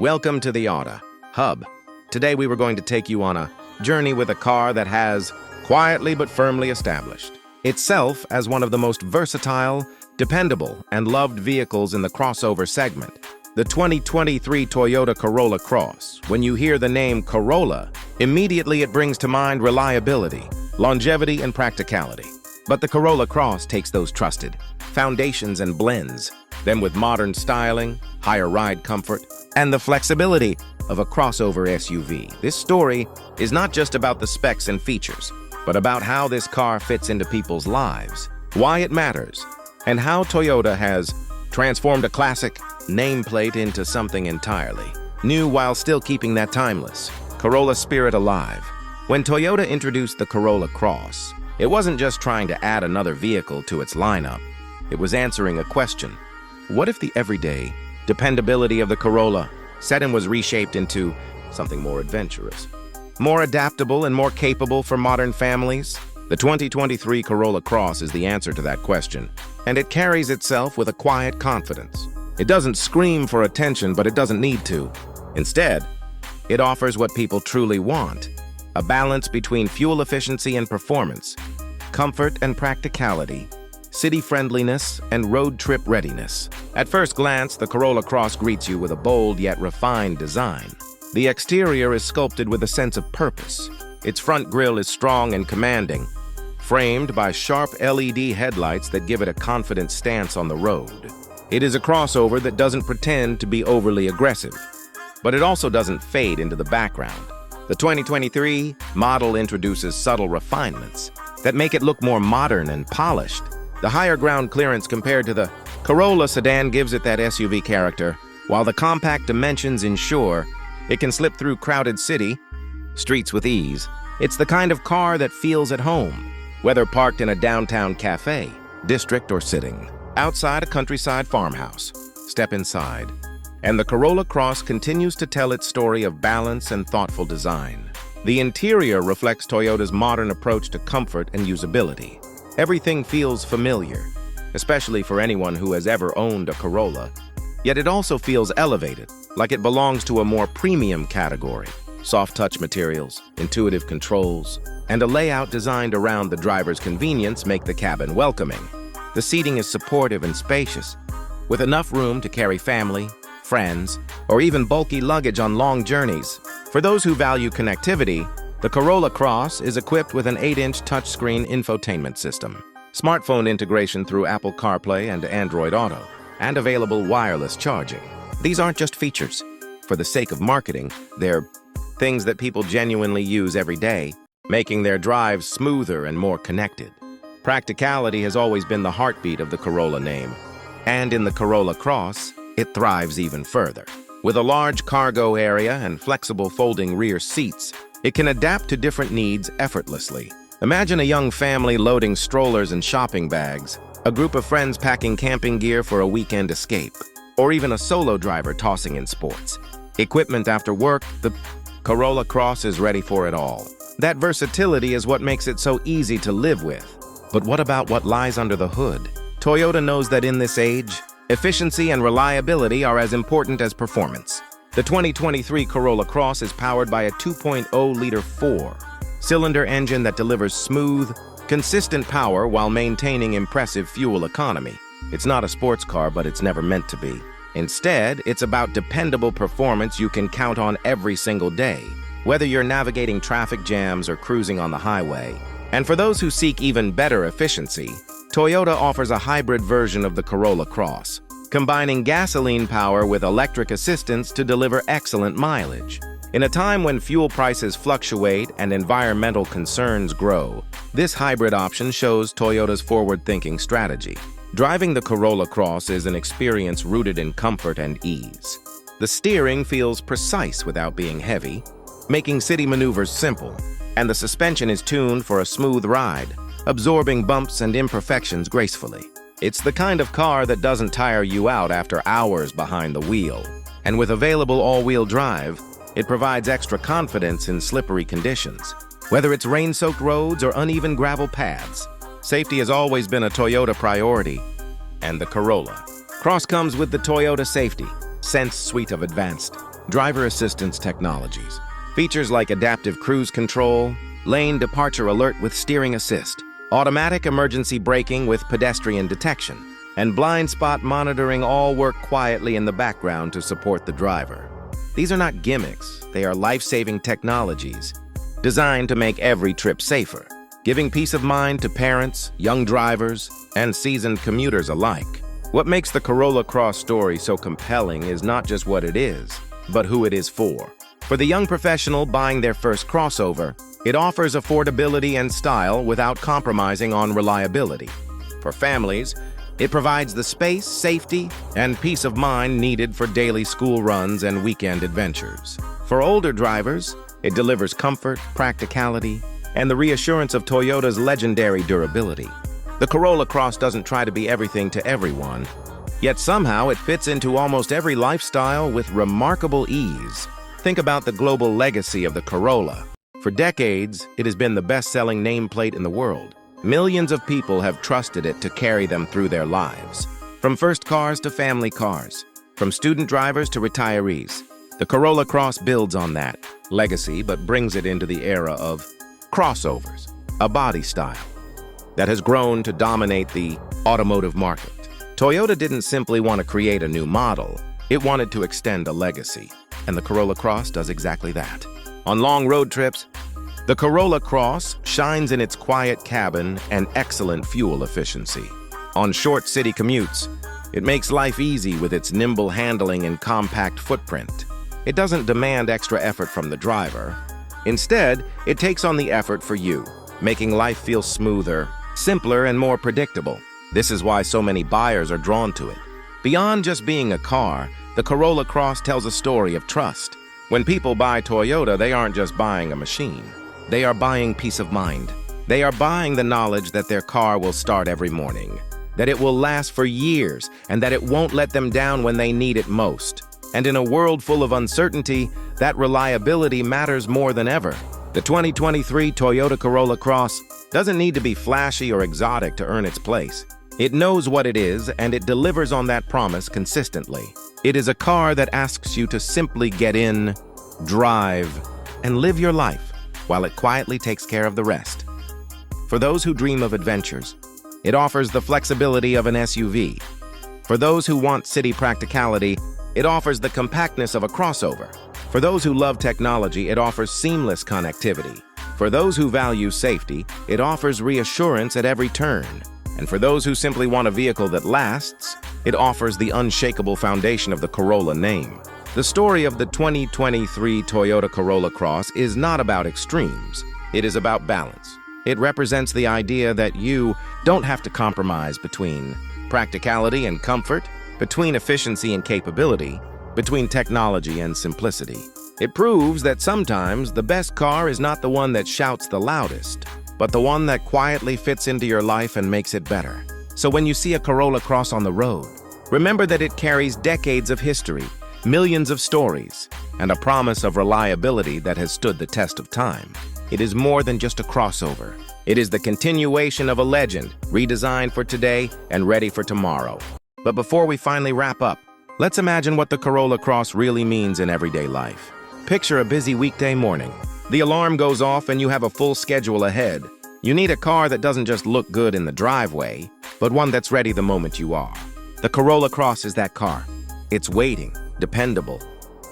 Welcome to the Auta Hub. Today we were going to take you on a journey with a car that has quietly but firmly established itself as one of the most versatile, dependable, and loved vehicles in the crossover segment. The 2023 Toyota Corolla Cross. When you hear the name Corolla, immediately it brings to mind reliability, longevity, and practicality. But the Corolla Cross takes those trusted foundations and blends them with modern styling, higher ride comfort, and the flexibility of a crossover SUV. This story is not just about the specs and features, but about how this car fits into people's lives, why it matters, and how Toyota has transformed a classic nameplate into something entirely new while still keeping that timeless Corolla spirit alive. When Toyota introduced the Corolla Cross, it wasn't just trying to add another vehicle to its lineup. It was answering a question. What if the everyday dependability of the Corolla sedan was reshaped into something more adventurous, more adaptable, and more capable for modern families? The 2023 Corolla Cross is the answer to that question, and it carries itself with a quiet confidence. It doesn't scream for attention, but it doesn't need to. Instead, it offers what people truly want: a balance between fuel efficiency and performance, comfort and practicality, city friendliness and road trip readiness. At first glance, the Corolla Cross greets you with a bold yet refined design. The exterior is sculpted with a sense of purpose. Its front grille is strong and commanding, framed by sharp LED headlights that give it a confident stance on the road. It is a crossover that doesn't pretend to be overly aggressive, but it also doesn't fade into the background. The 2023 model introduces subtle refinements that make it look more modern and polished. The higher ground clearance compared to the Corolla sedan gives it that SUV character, while the compact dimensions ensure it can slip through crowded city streets with ease. It's the kind of car that feels at home, whether parked in a downtown cafe, district, or sitting outside a countryside farmhouse. Step inside, and the Corolla Cross continues to tell its story of balance and thoughtful design. The interior reflects Toyota's modern approach to comfort and usability. Everything feels familiar, especially for anyone who has ever owned a Corolla. Yet it also feels elevated, like it belongs to a more premium category. Soft touch materials, intuitive controls, and a layout designed around the driver's convenience make the cabin welcoming. The seating is supportive and spacious, with enough room to carry family, friends, or even bulky luggage on long journeys. For those who value connectivity, the Corolla Cross is equipped with an 8-inch touchscreen infotainment system, smartphone integration through Apple CarPlay and Android Auto, and available wireless charging. These aren't just features for the sake of marketing. They're things that people genuinely use every day, making their drives smoother and more connected. Practicality has always been the heartbeat of the Corolla name, and in the Corolla Cross, it thrives even further. With a large cargo area and flexible folding rear seats, it can adapt to different needs effortlessly. Imagine a young family loading strollers and shopping bags, a group of friends packing camping gear for a weekend escape, or even a solo driver tossing in sports equipment after work. The Corolla Cross is ready for it all. That versatility is what makes it so easy to live with. But what about what lies under the hood? Toyota knows that in this age, efficiency and reliability are as important as performance. The 2023 Corolla Cross is powered by a 2.0-liter four-cylinder engine that delivers smooth, consistent power while maintaining impressive fuel economy. It's not a sports car, but it's never meant to be. Instead, it's about dependable performance you can count on every single day, whether you're navigating traffic jams or cruising on the highway. And for those who seek even better efficiency, Toyota offers a hybrid version of the Corolla Cross, combining gasoline power with electric assistance to deliver excellent mileage. In a time when fuel prices fluctuate and environmental concerns grow, this hybrid option shows Toyota's forward-thinking strategy. Driving the Corolla Cross is an experience rooted in comfort and ease. The steering feels precise without being heavy, making city maneuvers simple, and the suspension is tuned for a smooth ride, absorbing bumps and imperfections gracefully. It's the kind of car that doesn't tire you out after hours behind the wheel. And with available all-wheel drive, it provides extra confidence in slippery conditions. Whether it's rain-soaked roads or uneven gravel paths, safety has always been a Toyota priority. And the Corolla Cross comes with the Toyota Safety Sense suite of advanced driver assistance technologies. Features like adaptive cruise control, lane departure alert with steering assist, automatic emergency braking with pedestrian detection, and blind spot monitoring all work quietly in the background to support the driver. These are not gimmicks, they are life-saving technologies designed to make every trip safer, giving peace of mind to parents, young drivers, and seasoned commuters alike. What makes the Corolla Cross story so compelling is not just what it is, but who it is for. For the young professional buying their first crossover, it offers affordability and style without compromising on reliability. For families, it provides the space, safety, and peace of mind needed for daily school runs and weekend adventures. For older drivers, it delivers comfort, practicality, and the reassurance of Toyota's legendary durability. The Corolla Cross doesn't try to be everything to everyone, yet somehow it fits into almost every lifestyle with remarkable ease. Think about the global legacy of the Corolla. For decades, it has been the best-selling nameplate in the world. Millions of people have trusted it to carry them through their lives. From first cars to family cars, from student drivers to retirees, the Corolla Cross builds on that legacy but brings it into the era of crossovers, a body style that has grown to dominate the automotive market. Toyota didn't simply want to create a new model, it wanted to extend a legacy, and the Corolla Cross does exactly that. On long road trips, the Corolla Cross shines in its quiet cabin and excellent fuel efficiency. On short city commutes, it makes life easy with its nimble handling and compact footprint. It doesn't demand extra effort from the driver. Instead, it takes on the effort for you, making life feel smoother, simpler, and more predictable. This is why so many buyers are drawn to it. Beyond just being a car, the Corolla Cross tells a story of trust. When people buy Toyota, they aren't just buying a machine. They are buying peace of mind. They are buying the knowledge that their car will start every morning, that it will last for years, and that it won't let them down when they need it most. And in a world full of uncertainty, that reliability matters more than ever. The 2023 Toyota Corolla Cross doesn't need to be flashy or exotic to earn its place. It knows what it is, and it delivers on that promise consistently. It is a car that asks you to simply get in, drive, and live your life, while it quietly takes care of the rest. For those who dream of adventures, it offers the flexibility of an SUV. For those who want city practicality, it offers the compactness of a crossover. For those who love technology, it offers seamless connectivity. For those who value safety, it offers reassurance at every turn. And for those who simply want a vehicle that lasts, it offers the unshakable foundation of the Corolla name. The story of the 2023 Toyota Corolla Cross is not about extremes. It is about balance. It represents the idea that you don't have to compromise between practicality and comfort, between efficiency and capability, between technology and simplicity. It proves that sometimes the best car is not the one that shouts the loudest, but the one that quietly fits into your life and makes it better. So when you see a Corolla Cross on the road, remember that it carries decades of history, millions of stories, and a promise of reliability that has stood the test of time. It is more than just a crossover. It is the continuation of a legend, redesigned for today and ready for tomorrow. But before we finally wrap up, let's imagine what the Corolla Cross really means in everyday life. Picture a busy weekday morning. The alarm goes off and you have a full schedule ahead. You need a car that doesn't just look good in the driveway, but one that's ready the moment you are. The Corolla Cross is that car. It's waiting, dependable,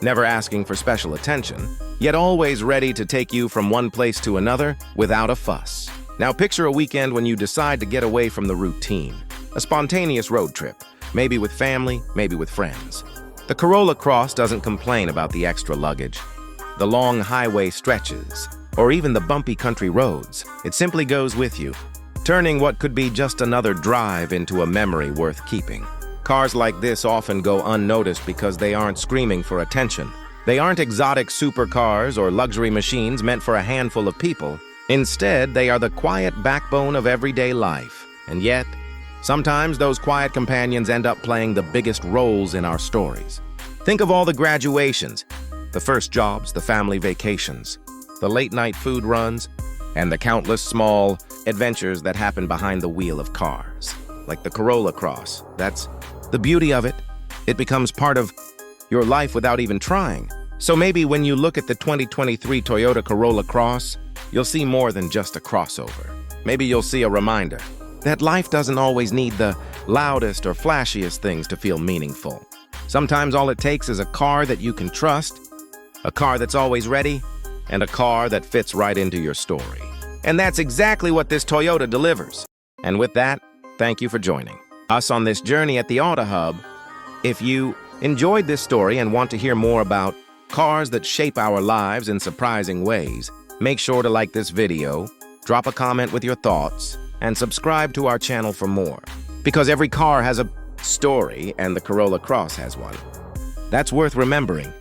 never asking for special attention, yet always ready to take you from one place to another without a fuss. Now picture a weekend when you decide to get away from the routine. A spontaneous road trip, maybe with family, maybe with friends. The Corolla Cross doesn't complain about the extra luggage, the long highway stretches, or even the bumpy country roads. It simply goes with you, turning what could be just another drive into a memory worth keeping. Cars like this often go unnoticed because they aren't screaming for attention. They aren't exotic supercars or luxury machines meant for a handful of people. Instead, they are the quiet backbone of everyday life. And yet, sometimes those quiet companions end up playing the biggest roles in our stories. Think of all the graduations, the first jobs, the family vacations, the late-night food runs, and the countless small adventures that happen behind the wheel of cars. Like the Corolla Cross. That's the beauty of it. It becomes part of your life without even trying. So maybe when you look at the 2023 Toyota Corolla Cross, you'll see more than just a crossover. Maybe you'll see a reminder that life doesn't always need the loudest or flashiest things to feel meaningful. Sometimes all it takes is a car that you can trust, a car that's always ready, and a car that fits right into your story. And that's exactly what this Toyota delivers. And with that, thank you for joining us on this journey at the Auta Hub. If you enjoyed this story and want to hear more about cars that shape our lives in surprising ways, make sure to like this video, drop a comment with your thoughts, and subscribe to our channel for more. Because every car has a story, and the Corolla Cross has one. That's worth remembering.